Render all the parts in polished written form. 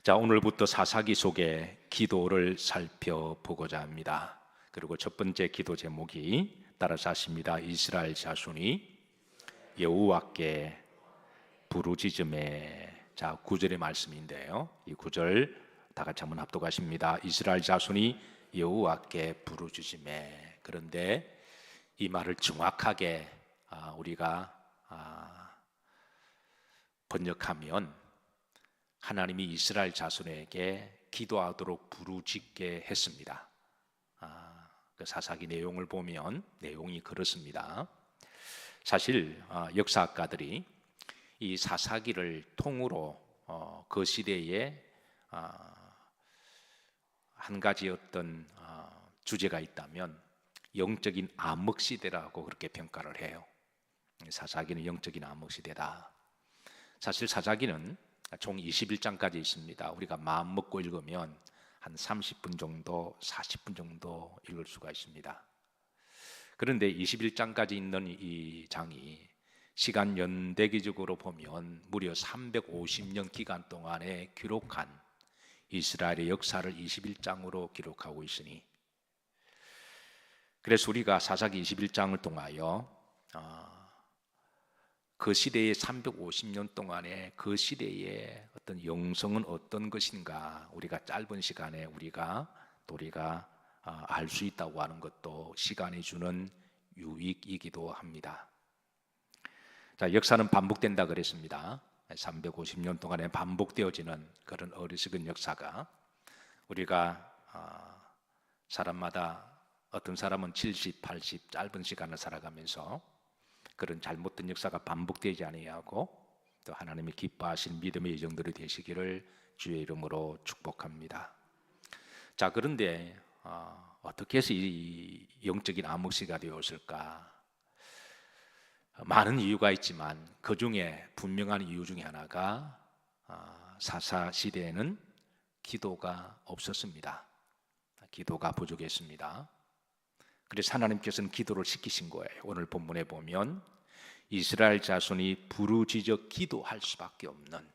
자, 오늘부터 사사기 속의 기도를 살펴보고자 합니다. 그리고 첫 번째 기도 제목이 따라서 하십니다. 이스라엘 자손이 여호와께 부르짖음에. 자, 9절의 말씀인데요, 이 9절 다 같이 한번 합독하십니다. 이스라엘 자손이 여호와께 부르짖음에. 그런데 이 말을 정확하게 우리가 번역하면 하나님이 이스라엘 자손에게 기도하도록 부르짖게 했습니다. 그 사사기 내용을 보면 내용이 그렇습니다. 사실 역사학가들이 이 사사기를 통으로 그 시대에 한 가지 어떤 주제가 있다면 영적인 암흑시대라고 그렇게 평가를 해요. 사사기는 영적인 암흑시대다. 사실 사사기는 총 21장까지 있습니다. 우리가 마음 먹고 읽으면 한 30분 정도, 40분 정도 읽을 수가 있습니다. 그런데 21장까지 있는 이 장이 시간 연대기적으로 보면 무려 350년 기간 동안에 기록한 이스라엘의 역사를 21장으로 기록하고 있으니, 그래서 우리가 사사기 21장을 통하여 그 시대의 350년 동안에 그 시대의 어떤 영성은 어떤 것인가 우리가 짧은 시간에 우리가 알 수 있다고 하는 것도 시간이 주는 유익이기도 합니다. 자, 역사는 반복된다 그랬습니다. 350년 동안에 반복되어지는 그런 어리석은 역사가 우리가 사람마다 어떤 사람은 70, 80 짧은 시간을 살아가면서 그런 잘못된 역사가 반복되지 아니하고 또 하나님이 기뻐하신 믿음의 여정들이 되시기를 주의 이름으로 축복합니다. 자, 그런데 어떻게 해서 이 영적인 암흑시가 되었을까? 많은 이유가 있지만 그 중에 분명한 이유 중에 하나가 사사 시대에는 기도가 없었습니다. 기도가 부족했습니다. 그래서 하나님께서는 기도를 시키신 거예요. 오늘 본문에 보면 이스라엘 자손이 부르짖어 기도할 수밖에 없는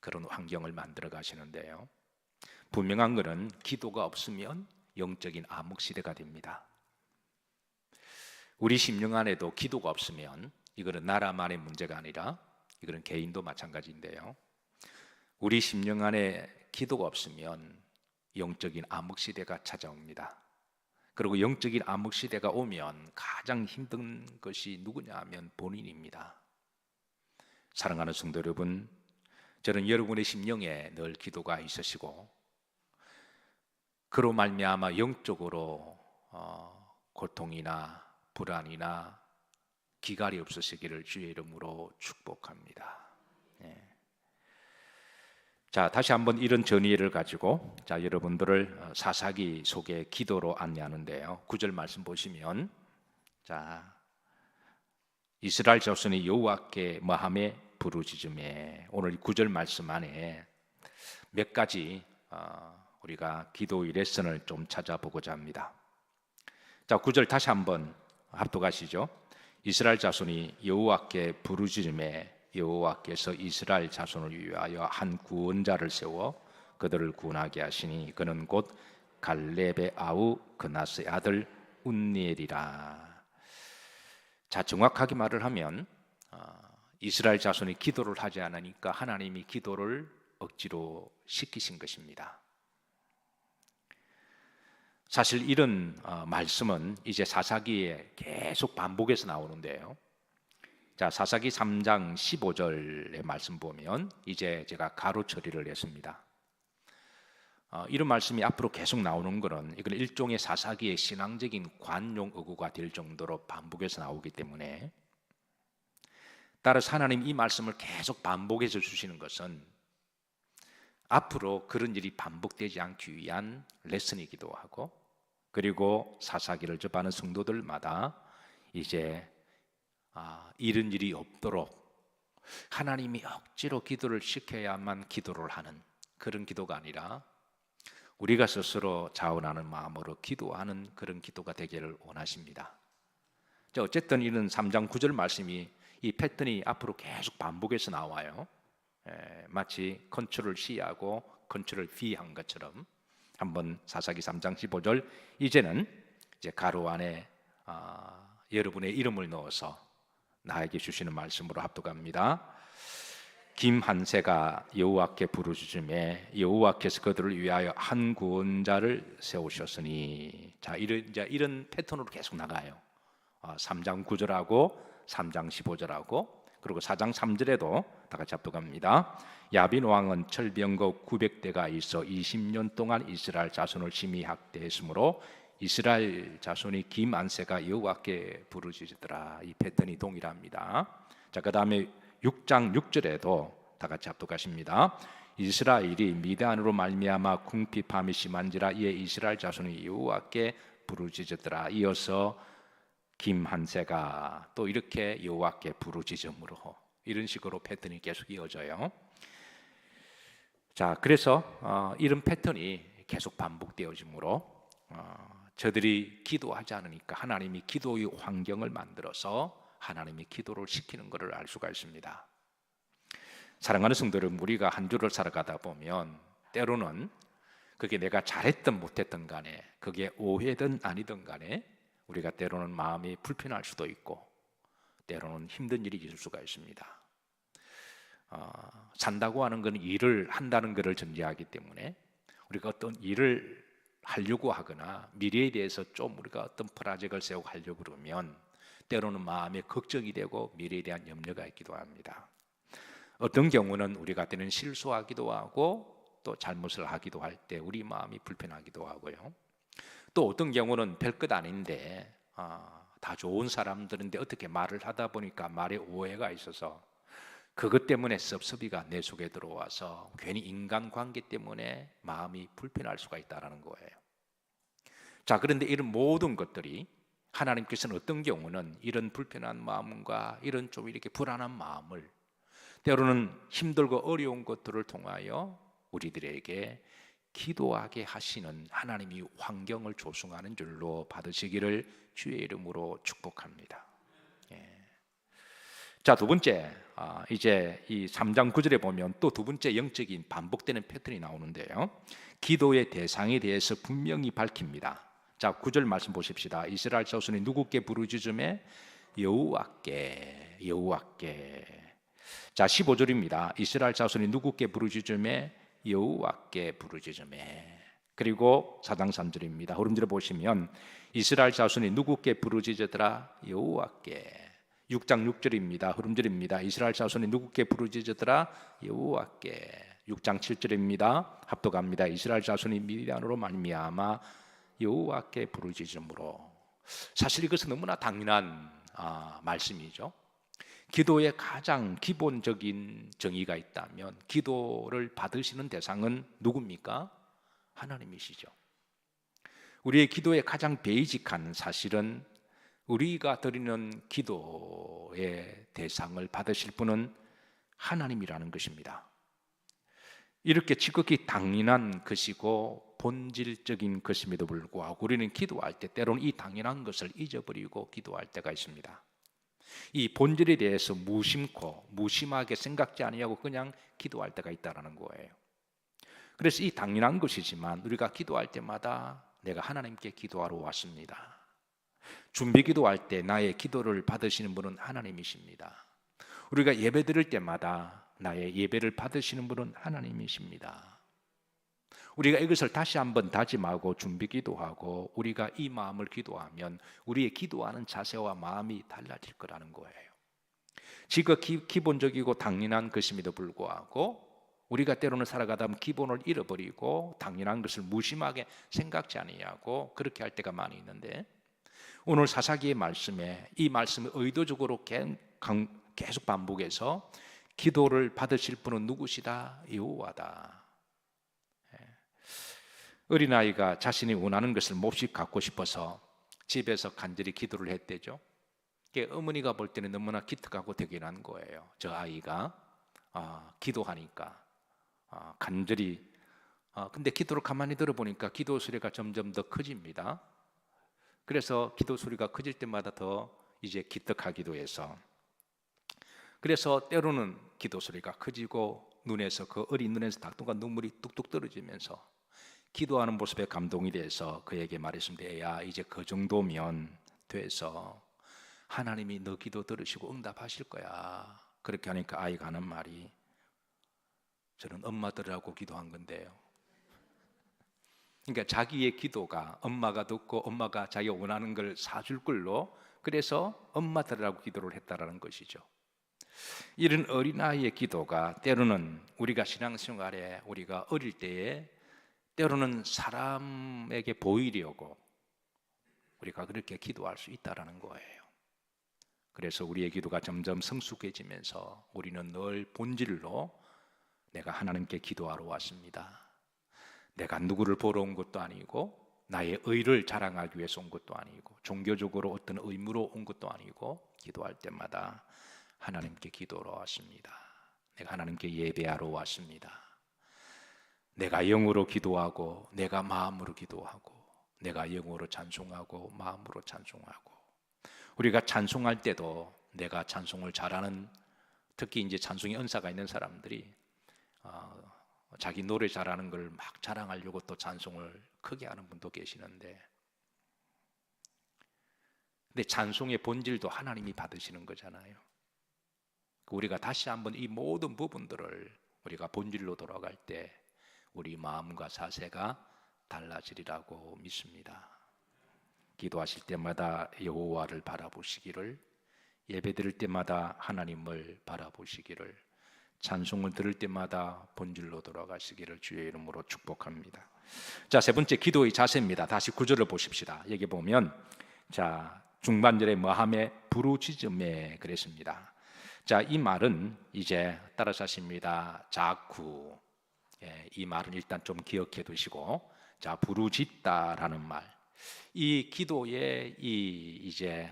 그런 환경을 만들어 가시는데요, 분명한 것은 기도가 없으면 영적인 암흑시대가 됩니다. 우리 심령 안에도 기도가 없으면 이거는 나라만의 문제가 아니라 이거는 개인도 마찬가지인데요, 우리 심령 안에 기도가 없으면 영적인 암흑시대가 찾아옵니다. 그리고 영적인 암흑시대가 오면 가장 힘든 것이 누구냐 하면 본인입니다. 사랑하는 성도 여러분, 저는 여러분의 심령에 늘 기도가 있으시고 그로 말미암아 영적으로 고통이나 불안이나 기갈이 없으시기를 주의 이름으로 축복합니다. 자, 다시 한번 이런 전의를 가지고 여러분들을 사사기 속의 기도로 안내하는데요, 9절 말씀 보시면 이스라엘 자손이 여호와께 뭐하며 부르짖음에. 오늘 9절 말씀 안에 몇 가지 우리가 기도의 레슨을 좀 찾아보고자 합니다. 자, 9절 다시 한번 합독하시죠. 이스라엘 자손이 여호와께 부르짖음에 여호와께서 이스라엘 자손을 위하여 한 구원자를 세워 그들을 구원하게 하시니 그는 곧 갈렙의 아우 그나스의 아들 운니엘이라. 자, 정확하게 말을 하면 이스라엘 자손이 기도를 하지 않으니까 하나님이 기도를 억지로 시키신 것입니다. 사실 이런 말씀은 이제 사사기에 계속 반복해서 나오는데요, 자, 사사기 3장 15절의 말씀 보면 이제 제가 가로 처리를 했습니다. 이런 말씀이 앞으로 계속 나오는 것은 이건 일종의 사사기의 신앙적인 관용 어구가 될 정도로 반복해서 나오기 때문에, 따라서 하나님 이 말씀을 계속 반복해서 주시는 것은 앞으로 그런 일이 반복되지 않기 위한 레슨이기도 하고, 그리고 사사기를 접하는 성도들마다 이제 이런 일이 없도록 하나님이 억지로 기도를 시켜야만 기도를 하는 그런 기도가 아니라 우리가 스스로 자원하는 마음으로 기도하는 그런 기도가 되기를 원하십니다. 어쨌든 이런 3장 9절 말씀이 이 패턴이 앞으로 계속 반복해서 나와요. 마치 컨트롤 C하고 컨트롤 V 한 것처럼 한번 사사기 3장 15절 이제는 이제 가로 안에 여러분의 이름을 넣어서 나에게 주시는 말씀으로 합독합니다. 김한세가 여호와께 부르짖음에 여호와께서 그들을 위하여 한 구원자를 세우셨으니, 자, 이런 패턴으로 계속 나가요. 3장 9절하고 3장 15절하고 그리고 4장 3절에도 다 같이 합독합니다. 야빈 왕은 철병거 900대가 있어 20년 동안 이스라엘 자손을 심히 학대했으므로 이스라엘 자손이 김안세가 여호와께 부르짖더라. 이 패턴이 동일합니다. 자, 그 다음에 6장 6절에도 다 같이 합독하십니다. 이스라엘이 미디안으로 말미암아 궁핍함이 심한지라 이에 이스라엘 자손이 여호와께 부르짖더라. 이어서 김한세가 또 이렇게 여호와께 부르짖음으로, 이런 식으로 패턴이 계속 이어져요. 자, 그래서 이런 패턴이 계속 반복되어지므로 저들이 기도하지 않으니까 하나님이 기도의 환경을 만들어서 하나님이 기도를 시키는 것을 알 수가 있습니다. 사랑하는 성도 여러분, 우리가 한 주를 살아가다 보면 때로는 그게 내가 잘했든 못했든 간에, 그게 오해든 아니든 간에 우리가 때로는 마음이 불편할 수도 있고 때로는 힘든 일이 있을 수가 있습니다. 산다고 하는 건 일을 한다는 것을 전제하기 때문에 우리가 어떤 일을 하려고 하거나 미래에 대해서 좀 우리가 어떤 프로젝트를 세우고 하려고 그러면 때로는 마음에 걱정이 되고 미래에 대한 염려가 있기도 합니다. 어떤 경우는 우리가 때는 실수하기도 하고 또 잘못을 하기도 할 때 우리 마음이 불편하기도 하고요. 또 어떤 경우는 별것 아닌데 다 좋은 사람들인데 어떻게 말을 하다 보니까 말에 오해가 있어서 그것 때문에 섭섭이가 내 속에 들어와서 괜히 인간관계 때문에 마음이 불편할 수가 있다는 거예요. 자, 그런데 이런 모든 것들이 하나님께서는 어떤 경우는 이런 불편한 마음과 이런 좀 이렇게 불안한 마음을 때로는 힘들고 어려운 것들을 통하여 우리들에게 기도하게 하시는 하나님이 환경을 조성하는 줄로 받으시기를 주의 이름으로 축복합니다. 자, 두 번째, 이제 이 3장 9절에 보면 또 두 번째 영적인 반복되는 패턴이 나오는데요, 기도의 대상에 대해서 분명히 밝힙니다. 자, 9절 말씀 보십시다. 이스라엘 자손이 누구께 부르짖음에 여호와께. 자, 15절입니다. 이스라엘 자손이 누구께 부르짖음에 여호와께 부르짖음에. 그리고 4장 3절입니다. 흐름들을 보시면 이스라엘 자손이 누구께 부르짖으더라? 여호와께. 6장 6절입니다. 흐름절입니다. 이스라엘 자손이 누구께 부르짖으더라? 여호와께. 6장 7절입니다. 합독합니다. 이스라엘 자손이 미디안으로 말미암아 여호와께 부르짖음으로. 사실 이것은 너무나 당연한 말씀이죠. 기도의 가장 기본적인 정의가 있다면 기도를 받으시는 대상은 누굽니까? 하나님이시죠. 우리의 기도의 가장 베이직한 사실은 우리가 드리는 기도의 대상을 받으실 분은 하나님이라는 것입니다. 이렇게 지극히 당연한 것이고 본질적인 것임에도 불구하고 우리는 기도할 때 때로는 이 당연한 것을 잊어버리고 기도할 때가 있습니다. 이 본질에 대해서 무심하게 생각지 아니하고 그냥 기도할 때가 있다는 거예요. 그래서 이 당연한 것이지만 우리가 기도할 때마다 내가 하나님께 기도하러 왔습니다. 준비 기도할 때 나의 기도를 받으시는 분은 하나님이십니다. 우리가 예배 드릴 때마다 나의 예배를 받으시는 분은 하나님이십니다. 우리가 이것을 다시 한번 다짐하고 준비 기도하고 우리가 이 마음을 기도하면 우리의 기도하는 자세와 마음이 달라질 거라는 거예요. 지극히 기본적이고 당연한 것임에도 불구하고 우리가 때로는 살아가다 보면 기본을 잃어버리고 당연한 것을 무심하게 생각지 아니하고 그렇게 할 때가 많이 있는데, 오늘 사사기의 말씀에 이 말씀을 의도적으로 계속 반복해서 기도를 받으실 분은 누구시다? 여호와다. 어린아이가 자신이 원하는 것을 몹시 갖고 싶어서 집에서 간절히 기도를 했대죠. 어머니가 볼 때는 너무나 기특하고 대견한 거예요. 저 아이가 기도하니까 간절히. 근데 기도를 가만히 들어보니까 기도 소리가 점점 더 커집니다. 그래서 기도 소리가 커질 때마다 더 이제 기특하기도 해서, 그래서 때로는 기도 소리가 커지고 눈에서 그 어린 눈에서 닭똥과 눈물이 뚝뚝 떨어지면서 기도하는 모습에 감동이 돼서 그에게 말했습니다. 애야, 이제 그 정도면 돼서 하나님이 너 기도 들으시고 응답하실 거야. 그렇게 하니까 아이가 하는 말이, 저는 엄마들하고 기도한 건데요. 그러니까 자기의 기도가 엄마가 듣고 엄마가 자기가 원하는 걸 사줄 걸로, 그래서 엄마들하고 기도를 했다라는 것이죠. 이런 어린아이의 기도가 때로는 우리가 신앙생활에 우리가 어릴 때에 때로는 사람에게 보이려고 우리가 그렇게 기도할 수 있다라는 거예요. 그래서 우리의 기도가 점점 성숙해지면서 우리는 늘 본질로 내가 하나님께 기도하러 왔습니다. 내가 누구를 보러 온 것도 아니고 나의 의를 자랑하기 위해서 온 것도 아니고 종교적으로 어떤 의무로 온 것도 아니고 기도할 때마다 하나님께 기도하러 왔습니다. 내가 하나님께 예배하러 왔습니다. 내가 영으로 기도하고 내가 마음으로 기도하고 내가 영으로 찬송하고 마음으로 찬송하고, 우리가 찬송할 때도 내가 찬송을 잘하는, 특히 이제 찬송의 은사가 있는 사람들이 자기 노래 잘하는 걸 막 자랑하려고 또 찬송을 크게 하는 분도 계시는데, 근데 찬송의 본질도 하나님이 받으시는 거잖아요. 우리가 다시 한번 이 모든 부분들을 우리가 본질로 돌아갈 때 우리 마음과 사세가 달라지리라고 믿습니다. 기도하실 때마다 여호와를 바라보시기를, 예배드릴 때마다 하나님을 바라보시기를, 찬송을 들을 때마다 본질로 돌아가시기를 주의 이름으로 축복합니다. 자, 세 번째 기도의 자세입니다. 다시 구절을 보십시다. 여기 보면 자, 중반절에 뭐함에 부르짖음에 그랬습니다. 자, 이 말은 이제 따라서 하십니다. 자꾸, 이 말은 일단 좀 기억해 두시고, 자, 부르짖다라는 말, 이 기도의 이제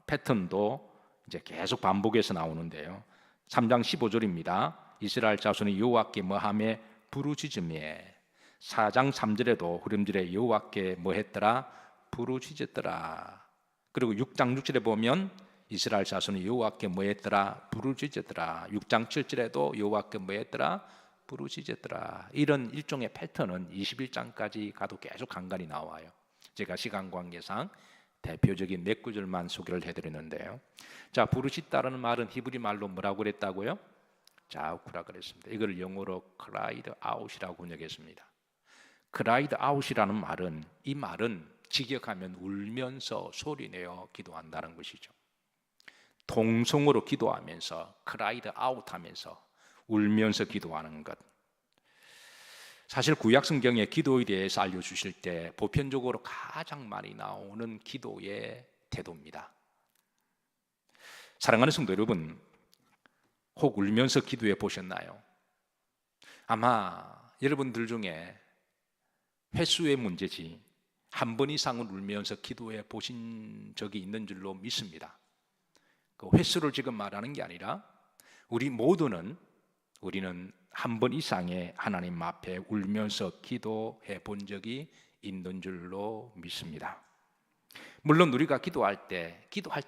패턴도 이제 계속 반복해서 나오는데요. 3장 15절입니다. 이스라엘 자손이 여호와께 뭐하며 부르짖음에, 4장 3절에도 후렴절에 여호와께 뭐했더라? 부르짖었더라. 그리고 6장 6절에 보면 이스라엘 자손이 여호와께 뭐했더라? 부르짖었더라. 6장 7절에도 여호와께 뭐했더라? 부르짖었더라. 이런 일종의 패턴은 21장까지 가도 계속 간간히 나와요. 제가 시간 관계상 대표적인 몇 구절만 소개를 해드리는데요. 자, 부르짖다라는 말은 히브리 말로 뭐라고 그랬다고요? 자우쿠라 그랬습니다. 이걸 영어로 cried out이라고 번역했습니다. cried out이라는 말은, 이 말은 직역하면 울면서 소리내어 기도한다는 것이죠. 통성으로 기도하면서 cried out 하면서 울면서 기도하는 것. 사실 구약 성경에 기도에 대해서 알려주실 때 보편적으로 가장 많이 나오는 기도의 태도입니다. 사랑하는 성도 여러분, 혹 울면서 기도해 보셨나요? 아마 여러분들 중에 횟수의 문제지 한 번 이상은 울면서 기도해 보신 적이 있는 줄로 믿습니다. 그 횟수를 지금 말하는 게 아니라 우리는 한 번 이상의 하나님 앞에 울면서 기도해 본 적이 있는 줄로 믿습니다. 물론 우리가 기도할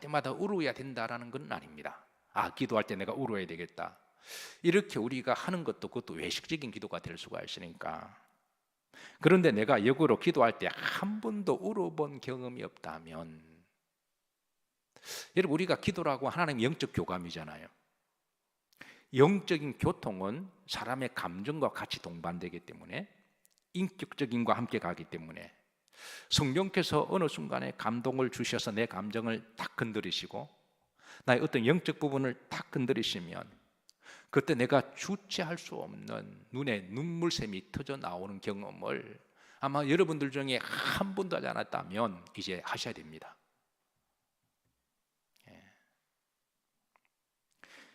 때마다 울어야 된다라는 건 아닙니다. 기도할 때 내가 울어야 되겠다, 이렇게 우리가 하는 것도 그것도 외식적인 기도가 될 수가 있으니까. 그런데 내가 역으로 기도할 때 한 번도 울어본 경험이 없다면, 여러분, 우리가 기도라고 하나님 영적 교감이잖아요. 영적인 교통은 사람의 감정과 같이 동반되기 때문에, 인격적인과 함께 가기 때문에 성령께서 어느 순간에 감동을 주셔서 내 감정을 탁 건드리시고 나의 어떤 영적 부분을 탁 건드리시면, 그때 내가 주체할 수 없는 눈에 눈물샘이 터져 나오는 경험을 아마 여러분들 중에 한 번도 하지 않았다면 이제 하셔야 됩니다.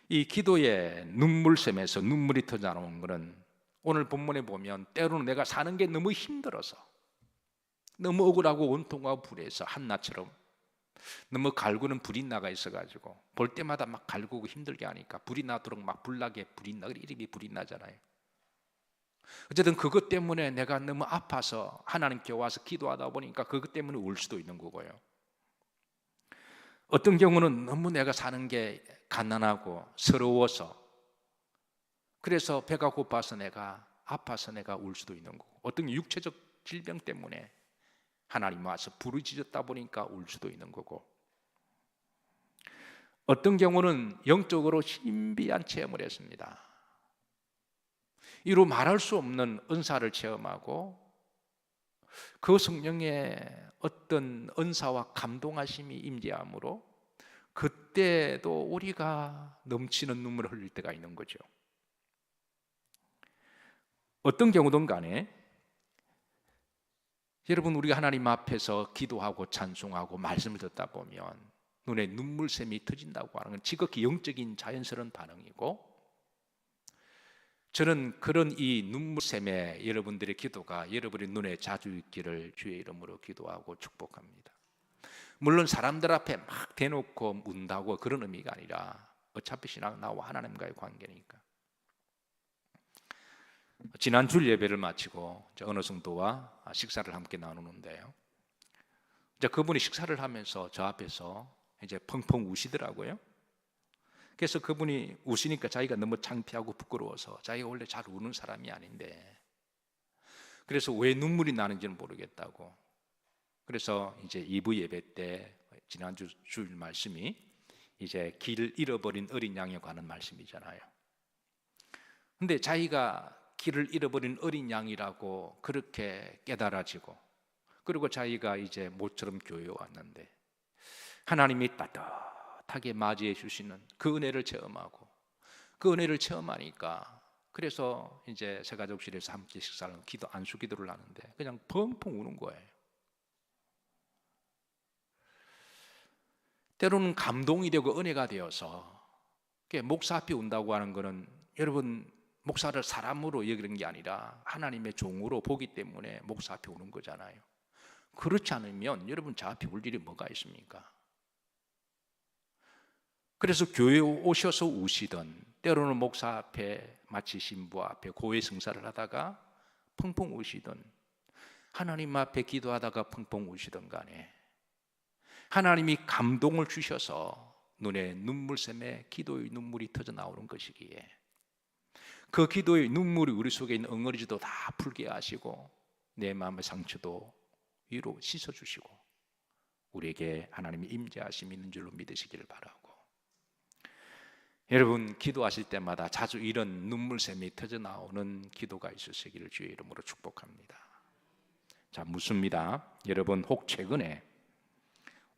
이 기도의 눈물샘에서 눈물이 터져 나오는 것은 오늘 본문에 보면 때로는 내가 사는 게 너무 힘들어서, 너무 억울하고 원통하고 불해서 한나처럼 너무 갈구는 불이 나가 있어가지고 볼 때마다 막 갈구고 힘들게 하니까 불이 나도록 막 불나게 불이 나, 이름이 불이 나잖아요. 어쨌든 그것 때문에 내가 너무 아파서 하나님께 와서 기도하다 보니까 그것 때문에 울 수도 있는 거고요. 어떤 경우는 너무 내가 사는 게 가난하고 서러워서 그래서 배가 고파서 내가 아파서 내가 울 수도 있는 거고, 어떤 육체적 질병 때문에 하나님 와서 부르짖었다 보니까 울 수도 있는 거고, 어떤 경우는 영적으로 신비한 체험을 했습니다. 이루 말할 수 없는 은사를 체험하고 그 성령의 어떤 은사와 감동하심이 임재함으로 그때도 우리가 넘치는 눈물을 흘릴 때가 있는 거죠. 어떤 경우든 간에 여러분, 우리가 하나님 앞에서 기도하고 찬송하고 말씀을 듣다 보면 눈에 눈물샘이 터진다고 하는 건 지극히 영적인 자연스러운 반응이고, 저는 그런 이 눈물샘에 여러분들의 기도가 여러분의 눈에 자주 있기를 주의 이름으로 기도하고 축복합니다. 물론 사람들 앞에 막 대놓고 운다고 그런 의미가 아니라 어차피 신앙은 나와 하나님과의 관계니까. 지난 주일 예배를 마치고 어느 성도와 식사를 함께 나누는데요, 이제 그분이 식사를 하면서 저 앞에서 이제 펑펑 우시더라고요. 그래서 그분이 우시니까 자기가 너무 창피하고 부끄러워서 자기가 원래 잘 우는 사람이 아닌데 그래서 왜 눈물이 나는지는 모르겠다고. 그래서 이제 2부 예배 때 지난주 주일 말씀이 이제 길 잃어버린 어린 양에 관한 말씀이잖아요. 근데 자기가 길을 잃어버린 어린 양이라고 그렇게 깨달아지고, 그리고 자기가 이제 모처럼 교회에 왔는데 하나님이 따뜻하게 맞이해 주시는 그 은혜를 체험하고, 그 은혜를 체험하니까 그래서 이제 새가족실에서 함께 식사를 기도 안수 기도를 하는데 그냥 펑펑 우는 거예요. 때로는 감동이 되고 은혜가 되어서, 목사 앞에 운다고 하는 거는 여러분 목사를 사람으로 여기는 게 아니라 하나님의 종으로 보기 때문에 목사 앞에 우는 거잖아요. 그렇지 않으면 여러분 저 앞에 울 일이 뭐가 있습니까? 그래서 교회에 오셔서 우시던, 때로는 목사 앞에 마치 신부 앞에 고해 성사를 하다가 펑펑 우시던, 하나님 앞에 기도하다가 펑펑 우시던 간에 하나님이 감동을 주셔서 눈에 눈물샘에 기도의 눈물이 터져 나오는 것이기에 그 기도의 눈물이 우리 속에 있는 엉거리지도 다 풀게 하시고 내 마음의 상처도 위로 씻어주시고 우리에게 하나님의 임재하심이 있는 줄로 믿으시기를 바라고, 여러분 기도하실 때마다 자주 이런 눈물샘이 터져 나오는 기도가 있으시기를 주의 이름으로 축복합니다. 자, 묻습니다. 여러분 혹 최근에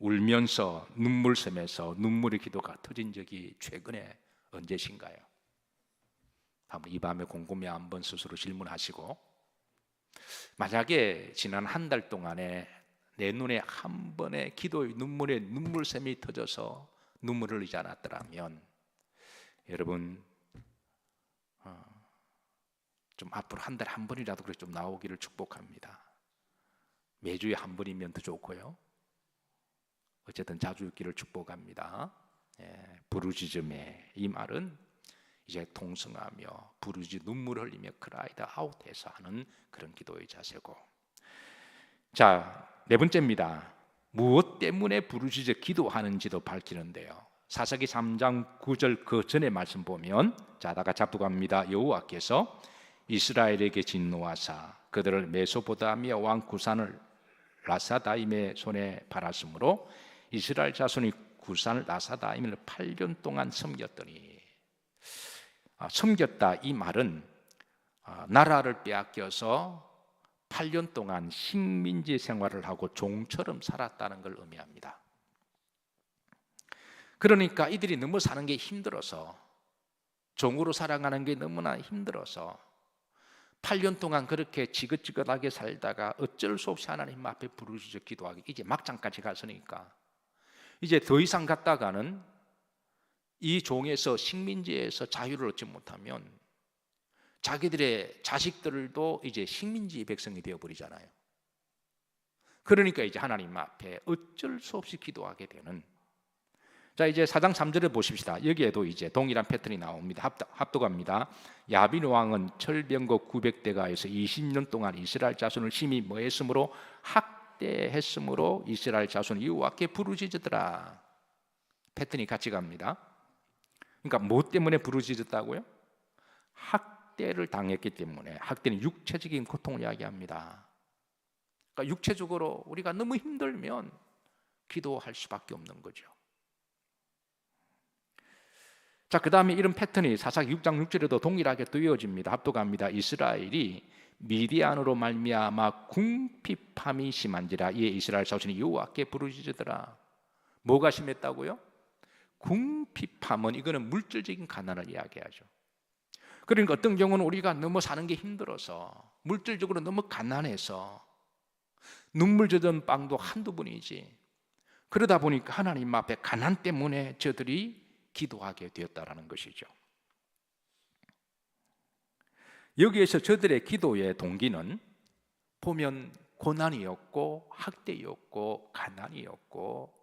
울면서 눈물샘에서 눈물의 기도가 터진 적이 최근에 언제신가요? 한번 이 밤에 곰곰이 한번 스스로 질문하시고, 만약에 지난 한 달 동안에 내 눈에 한 번의 기도의 눈물에 눈물샘이 터져서 눈물을 흘리지 않았더라면 여러분 좀 앞으로 한 달에 한 번이라도 그래 좀 나오기를 축복합니다. 매주에 한 번이면 더 좋고요. 어쨌든 자주 있기를 축복합니다. 부르짖음의 이 말은 이제 통성하며 부르짖 눈물을 흘리며 크라이드 아웃해서 하는 그런 기도의 자세고, 자, 네 번째입니다. 무엇 때문에 부르짖어 기도하는지도 밝히는데요, 사사기 3장 9절 그 전에 말씀 보면, 자, 다 같이 합독합니다. 여호와께서 이스라엘에게 진노하사 그들을 메소포타미아 왕 구산을 라사다임의 손에 팔았으므로 이스라엘 자손이 구산 라사다임을 8년 동안 섬겼더니, 섬겼다 이 말은 나라를 빼앗겨서 8년 동안 식민지 생활을 하고 종처럼 살았다는 걸 의미합니다. 그러니까 이들이 너무 사는 게 힘들어서, 종으로 살아가는 게 너무나 힘들어서 8년 동안 그렇게 지긋지긋하게 살다가 어쩔 수 없이 하나님 앞에 부르짖어 기도하기, 이제 막장까지 갔으니까 이제 더 이상 갔다가는 이 종에서 식민지에서 자유를 얻지 못하면 자기들의 자식들도 이제 식민지 백성이 되어버리잖아요. 그러니까 이제 하나님 앞에 어쩔 수 없이 기도하게 되는, 자, 이제 4장 3절에 보십시다. 여기에도 이제 동일한 패턴이 나옵니다. 합독합니다. 야빈 왕은 철병거 900대가에서 20년 동안 이스라엘 자손을 심히 뭐했으므로 학대했으므로 이스라엘 자손이 여호와께 부르짖으더라. 패턴이 같이 갑니다. 그러니까 뭐 때문에 부르짖었다고요? 학대를 당했기 때문에, 학대는 육체적인 고통을 이야기합니다. 그러니까 육체적으로 우리가 너무 힘들면 기도할 수밖에 없는 거죠. 자, 그 다음에 이런 패턴이 사사기 6장 6절에도 동일하게 또 이어집니다. 합독합니다. 이스라엘이 미디안으로 말미암아 궁핍함이 심한지라 이에 이스라엘 자손이 여호와께 부르짖으더라. 뭐가 심했다고요? 궁핍함은 이거는 물질적인 가난을 이야기하죠. 그러니까 어떤 경우는 우리가 너무 사는 게 힘들어서, 물질적으로 너무 가난해서 눈물 젖은 빵도 한두 번이지, 그러다 보니까 하나님 앞에 가난 때문에 저들이 기도하게 되었다라는 것이죠. 여기에서 저들의 기도의 동기는 보면 고난이었고 학대였고 가난이었고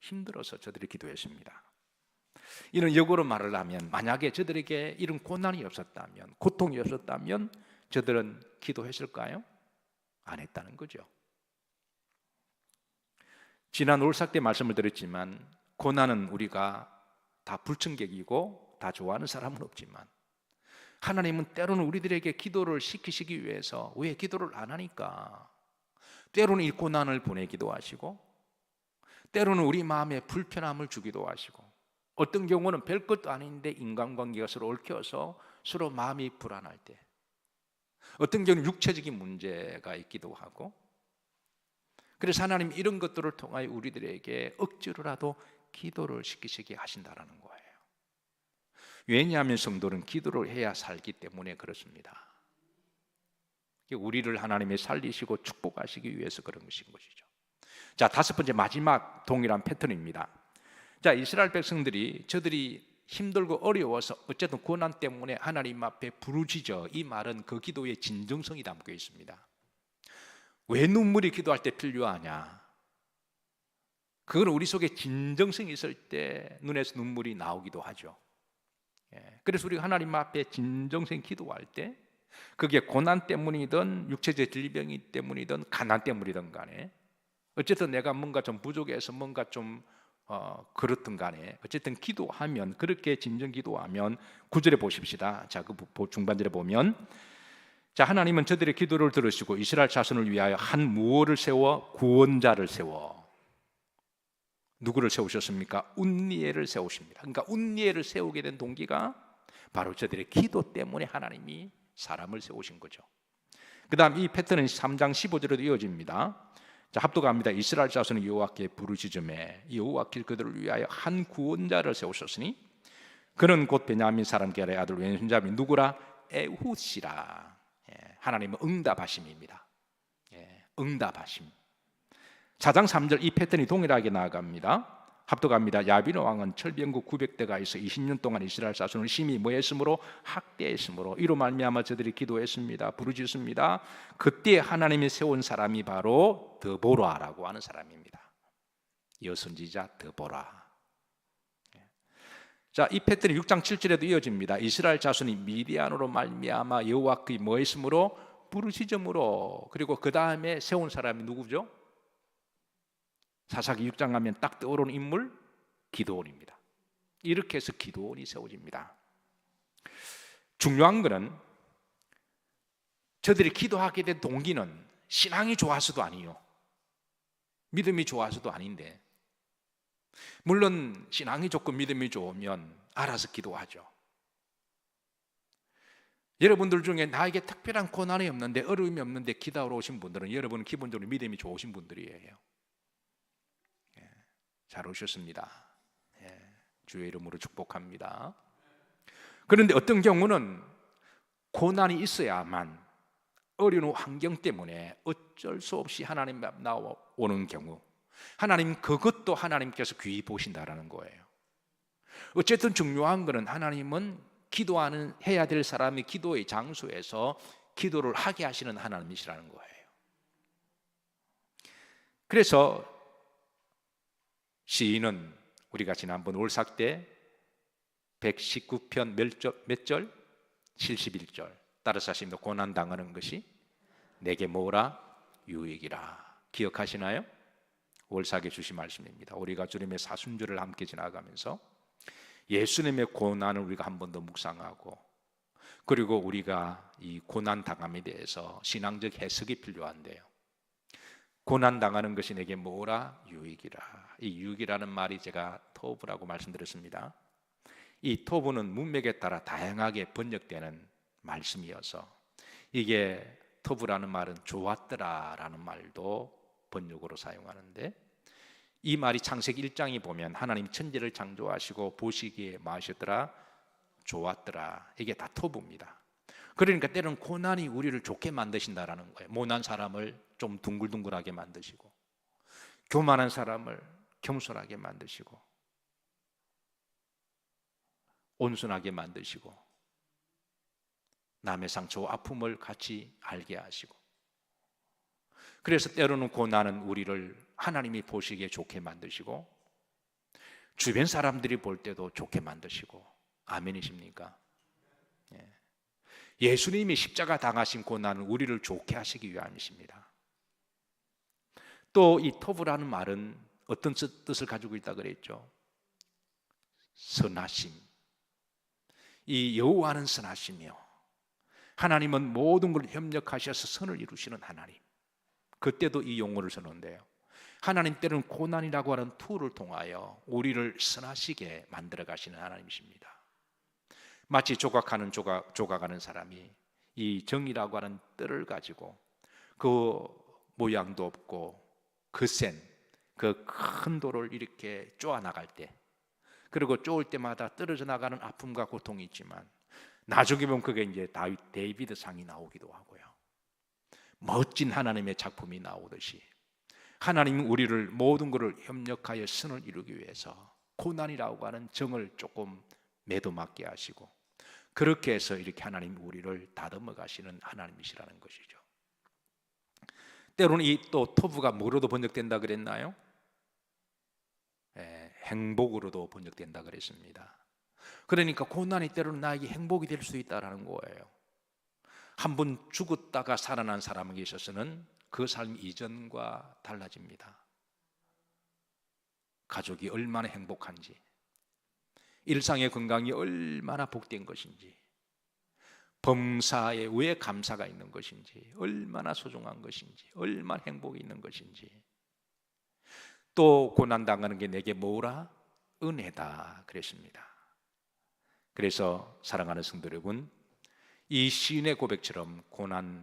힘들어서 저들이 기도했습니다. 이런 역으로 말을 하면, 만약에 저들에게 이런 고난이 없었다면, 고통이 없었다면 저들은 기도했을까요? 안 했다는 거죠. 지난 올삭 때 말씀을 드렸지만, 고난은 우리가 다 불청객이고 다 좋아하는 사람은 없지만, 하나님은 때로는 우리들에게 기도를 시키시기 위해서, 왜 기도를 안 하니까 때로는 이 고난을 보내기도 하시고, 때로는 우리 마음에 불편함을 주기도 하시고, 어떤 경우는 별것도 아닌데 인간관계가 서로 얽혀서 서로 마음이 불안할 때, 어떤 경우는 육체적인 문제가 있기도 하고, 그래서 하나님 이런 것들을 통하여 우리들에게 억지로라도 기도를 시키시게 하신다라는 거예요. 왜냐하면 성도는 기도를 해야 살기 때문에 그렇습니다. 우리를 하나님이 살리시고 축복하시기 위해서 그런 것인 것이죠. 자, 다섯 번째, 마지막 동일한 패턴입니다. 자, 이스라엘 백성들이 저들이 힘들고 어려워서 어쨌든 고난 때문에 하나님 앞에 부르짖어, 이 말은 그 기도의 진정성이 담겨 있습니다. 왜 눈물이 기도할 때 필요하냐? 그건 우리 속에 진정성이 있을 때 눈에서 눈물이 나오기도 하죠. 그래서 우리가 하나님 앞에 진정성 기도할 때, 그게 고난 때문이든 육체적 질병이 때문이든 가난 때문이든 간에, 어쨌든 내가 뭔가 좀 부족해서 뭔가 좀 그렇든 간에 어쨌든 기도하면, 그렇게 진정 기도하면, 9절에 보십시다. 자, 그 중반절에 보면, 자, 하나님은 저들의 기도를 들으시고 이스라엘 자손을 위하여 한 무엇을 세워? 구원자를 세워. 누구를 세우셨습니까? 운니엘을 세우십니다. 그러니까 운니엘을 세우게 된 동기가 바로 저들의 기도 때문에 하나님이 사람을 세우신 거죠. 그 다음 이 패턴은 3장 15절에도 이어집니다. 자, 합독합니다. 이스라엘 자손은 여호와께 부르짖으매 여호와께 그들을 위하여 한 구원자를 세우셨으니 그는 곧 베냐민 사람 게라의 아들 왼손잡이 누구라? 에훗이라. 하나님은 응답하심입니다. 응답하심. 4장 3절 이 패턴이 동일하게 나아갑니다. 합독합니다. 야비노 왕은 철병국 900대가 있어 20년 동안 이스라엘 자손을 심히 뭐했으므로? 학대했으므로. 이로 말미암아 저들이 기도했습니다. 부르짖습니다. 그때 하나님이 세운 사람이 바로 드보라라고 하는 사람입니다. 여선지자 드보라. 자, 이 패턴이 6장 7절에도 이어집니다. 이스라엘 자손이 미디안으로 말미암아 여호와께 뭐했으므로? 부르짖음으로. 그리고 그 다음에 세운 사람이 누구죠? 사사기 6장 가면 딱 떠오르는 인물, 기드온입니다. 이렇게 해서 기드온이 세워집니다. 중요한 것은 저들이 기도하게 된 동기는 신앙이 좋아서도 아니요, 믿음이 좋아서도 아닌데, 물론 신앙이 좋고 믿음이 좋으면 알아서 기도하죠. 여러분들 중에 나에게 특별한 고난이 없는데, 어려움이 없는데 기도하러 오신 분들은 여러분은 기본적으로 믿음이 좋으신 분들이에요. 잘 오셨습니다. 주의 이름으로 축복합니다. 그런데 어떤 경우는 고난이 있어야만, 어려운 환경 때문에 어쩔 수 없이 하나님 앞 나오는 경우, 하나님 그것도 하나님께서 귀히 보신다라는 거예요. 어쨌든 중요한 것은 하나님은 기도하는, 해야 될 사람이 기도의 장소에서 기도를 하게 하시는 하나님이시라는 거예요. 그래서 시인은 우리가 지난번 올삭 때 119편 몇 절? 71절 따라서 하십니다. 고난당하는 것이 내게 뭐라? 유익이라. 기억하시나요? 올삭에 주신 말씀입니다. 우리가 주님의 사순절을 함께 지나가면서 예수님의 고난을 우리가 한 번 더 묵상하고, 그리고 우리가 이 고난 당함에 대해서 신앙적 해석이 필요한데요. 고난 당하는 것이 내게 뭐라? 유익이라. 이 유익이라는 말이 제가 토브라고 말씀드렸습니다. 이 토브는 문맥에 따라 다양하게 번역되는 말씀이어서 이게 토브라는 말은 좋았더라라는 말도 번역으로 사용하는데, 이 말이 창세기 1장에 보면 하나님 천지를 창조하시고 보시기에 마하셨더라, 좋았더라. 이게 다 토부입니다. 그러니까 때로는 고난이 우리를 좋게 만드신다라는 거예요. 모난 사람을 좀 둥글둥글하게 만드시고, 교만한 사람을 겸손하게 만드시고, 온순하게 만드시고, 남의 상처와 아픔을 같이 알게 하시고, 그래서 때로는 고난은 우리를 하나님이 보시기에 좋게 만드시고, 주변 사람들이 볼 때도 좋게 만드시고. 아멘이십니까? 예수님이 십자가 당하신 고난은 우리를 좋게 하시기 위함이십니다. 또 이 토브라는 말은 어떤 뜻을 가지고 있다 그랬죠? 선하심. 이 여호와는 선하시며 하나님은 모든 걸 협력하셔서 선을 이루시는 하나님. 그때도 이 용어를 쓰는데요. 하나님 때는 고난이라고 하는 툴을 통하여 우리를 선하시게 만들어 가시는 하나님이십니다. 마치 조각하는 사람이 이 정이라고 하는 뜰을 가지고 그 모양도 없고 그 큰 돌을 이렇게 쪼아 나갈 때, 그리고 쪼을 때마다 떨어져 나가는 아픔과 고통이 있지만 나중에 보면 그게 이제 데이비드 상이 나오기도 하고요. 멋진 하나님의 작품이 나오듯이 하나님은 우리를 모든 것을 협력하여 선을 이루기 위해서 고난이라고 하는 정을 조금 매도맞게 하시고, 그렇게 해서 이렇게 하나님 우리를 다듬어 가시는 하나님이시라는 것이죠. 때로는 이 또 토부가 뭐로도 번역된다 그랬나요? 행복으로도 번역된다 그랬습니다. 그러니까 고난이 때로는 나에게 행복이 될 수 있다는 거예요. 한 번 죽었다가 살아난 사람에게 있어서는 그 삶 이전과 달라집니다. 가족이 얼마나 행복한지, 일상의 건강이 얼마나 복된 것인지, 범사에 왜 감사가 있는 것인지, 얼마나 소중한 것인지, 얼마나 행복이 있는 것인지. 또 고난당하는 게 내게 뭐라? 은혜다 그랬습니다. 그래서 사랑하는 성도 여러분, 이 시인의 고백처럼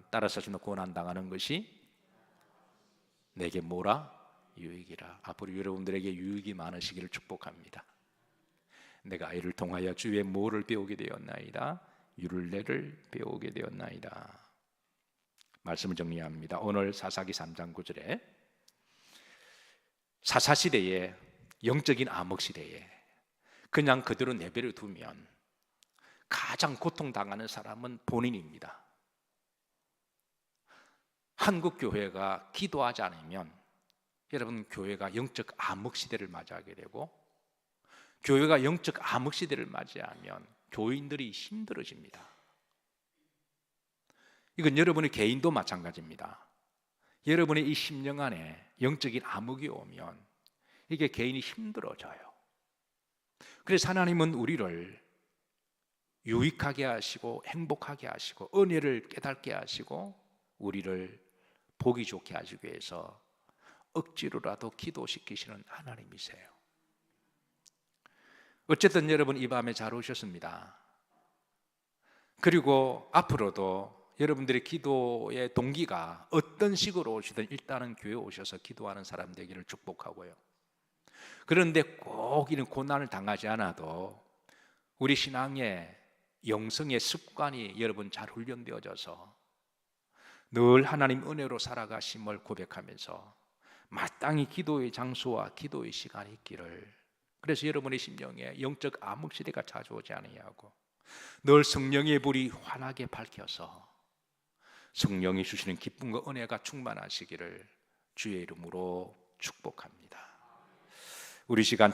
따라서 고난당하는 것이 내게 뭐라? 유익이라. 앞으로 여러분들에게 유익이 많으시기를 축복합니다. 내가 아이를 통하여 주의 뭐를 배우게 되었나이다? 율례를 배우게 되었나이다. 말씀을 정리합니다. 오늘 사사기 3장 9절에 사사시대에, 영적인 암흑시대에 그냥 그대로 내버려 두면 가장 고통당하는 사람은 본인입니다. 한국 교회가 기도하지 않으면 여러분, 교회가 영적 암흑시대를 맞이하게 되고, 교회가 영적 암흑시대를 맞이하면 교인들이 힘들어집니다. 이건 여러분의 개인도 마찬가지입니다. 여러분의 이 심령 안에 영적인 암흑이 오면 이게 개인이 힘들어져요. 그래서 하나님은 우리를 유익하게 하시고 행복하게 하시고 은혜를 깨닫게 하시고 우리를 보기 좋게 하시기 위해서 억지로라도 기도시키시는 하나님이세요. 어쨌든 여러분 이 밤에 잘 오셨습니다. 그리고 앞으로도 여러분들의 기도의 동기가 어떤 식으로 오시든 일단은 교회에 오셔서 기도하는 사람 되기를 축복하고요. 그런데 꼭 이런 고난을 당하지 않아도 우리 신앙의 영성의 습관이 여러분 잘 훈련되어져서 늘 하나님 은혜로 살아가심을 고백하면서 마땅히 기도의 장소와 기도의 시간이 있기를, 그래서 여러분의 심령에 영적 암흑시대가 찾아오지 아니하고 늘 성령의 불이 환하게 밝혀서 성령이 주시는 기쁨과 은혜가 충만하시기를 주의 이름으로 축복합니다. 우리 시간